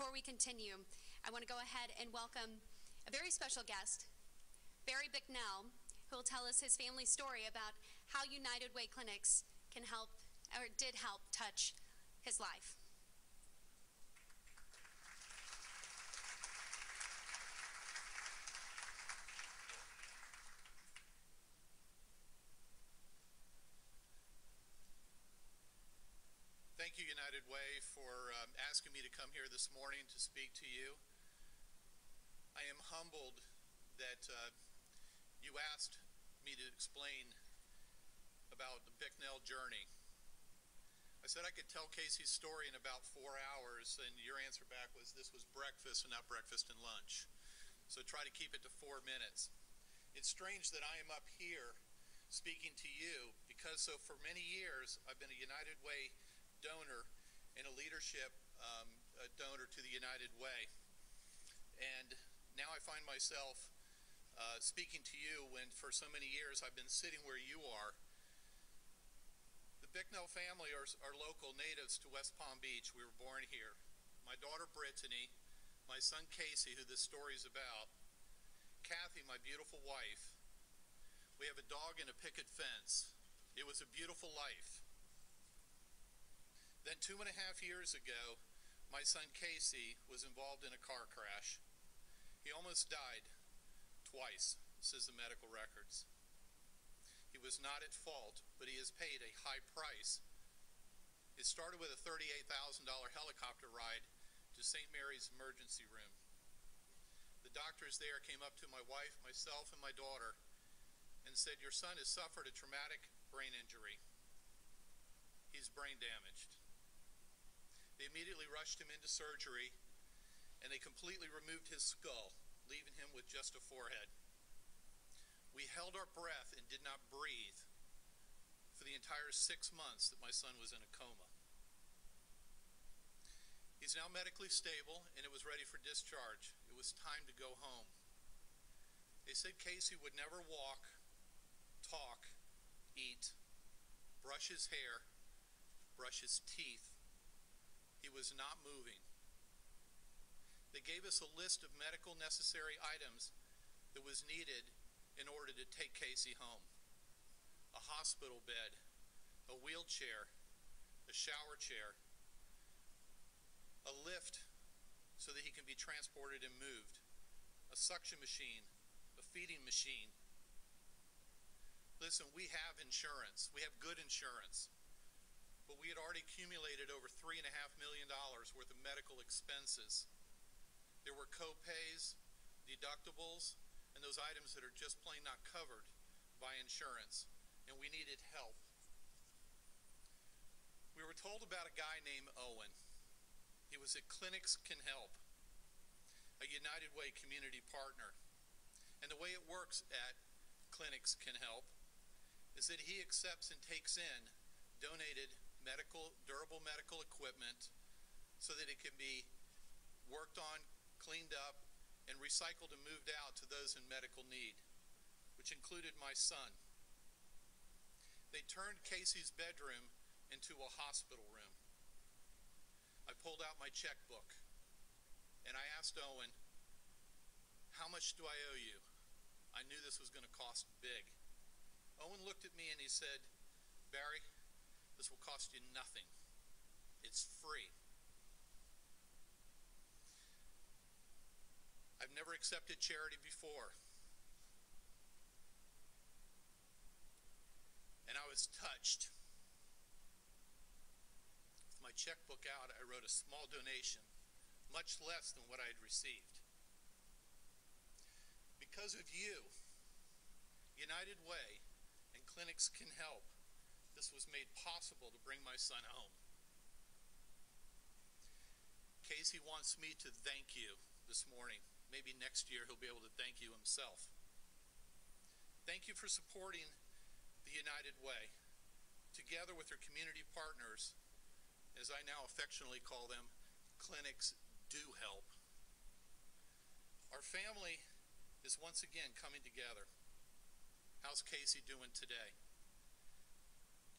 Before we continue, I want to go ahead and welcome a very special guest, Barry Bicknell, who will tell us his family story about how United Way Clinics can help, or did help, touch his life. Thank you, United Way, for asking me to come here this morning to speak to you. I am humbled that you asked me to explain about the Bicknell journey. I said I could tell Casey's story in about 4 hours, and your answer back was this was breakfast and not breakfast and lunch. So try to keep it to 4 minutes. It's strange that I am up here speaking to you because for many years I've been a United Way donor and a leadership donor to the United Way. And now I find myself speaking to you when for so many years I've been sitting where you are. The Bicknell family are local natives to West Palm Beach. We were born here. My daughter Brittany, my son Casey, who this story is about, Kathy, my beautiful wife. We have a dog and a picket fence. It was a beautiful life. Then 2.5 years ago, my son Casey was involved in a car crash. He almost died twice, says the medical records. He was not at fault, but he has paid a high price. It started with a $38,000 helicopter ride to St. Mary's emergency room. The doctors there came up to my wife, myself, and my daughter and said, "Your son has suffered a traumatic brain injury. He's brain damaged." They immediately rushed him into surgery, and they completely removed his skull, leaving him with just a forehead. We held our breath and did not breathe for the entire 6 months that my son was in a coma. He's now medically stable, and it was ready for discharge. It was time to go home. They said Casey would never walk, talk, eat, brush his hair, brush his teeth. He was not moving. They gave us a list of medical necessary items that was needed in order to take Casey home. A hospital bed, a wheelchair, a shower chair, a lift so that he can be transported and moved, a suction machine, a feeding machine. Listen, we have insurance. We have good insurance. But we had already accumulated over $3.5 million worth of medical expenses. There were co-pays, deductibles, and those items that are just plain not covered by insurance, and we needed help. We were told about a guy named Owen. He was at Clinics Can Help, a United Way community partner. And the way it works at Clinics Can Help is that he accepts and takes in donated durable medical equipment so that it can be worked on, cleaned up, and recycled and moved out to those in medical need, which included my son. They turned Casey's bedroom into a hospital room. I pulled out my checkbook and I asked Owen, "How much do I owe you?" I knew this was going to cost big. Owen looked at me and he said, "Barry, this will cost you nothing. It's free." I've never accepted charity before. And I was touched. With my checkbook out, I wrote a small donation, much less than what I had received. Because of you, United Way and Clinics Can Help, this was made possible to bring my son home. Casey wants me to thank you this morning. Maybe next year he'll be able to thank you himself. Thank you for supporting the United Way. Together with their community partners, as I now affectionately call them, Clinics Do Help. Our family is once again coming together. How's Casey doing today?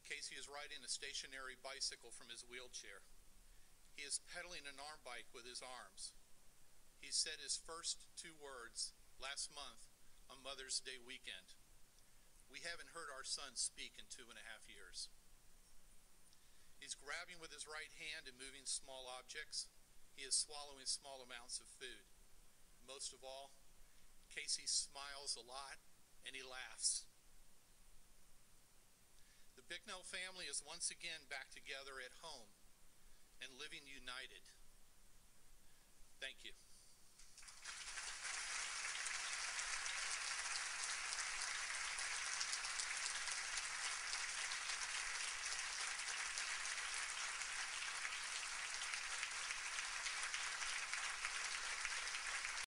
Casey is riding a stationary bicycle from his wheelchair. He is pedaling an arm bike with his arms. He said his first 2 words last month on Mother's Day weekend. We haven't heard our son speak in 2.5 years. He's grabbing with his right hand and moving small objects. He is swallowing small amounts of food. Most of all, Casey smiles a lot and he laughs. The Bicknell family is once again back together at home and living united. Thank you.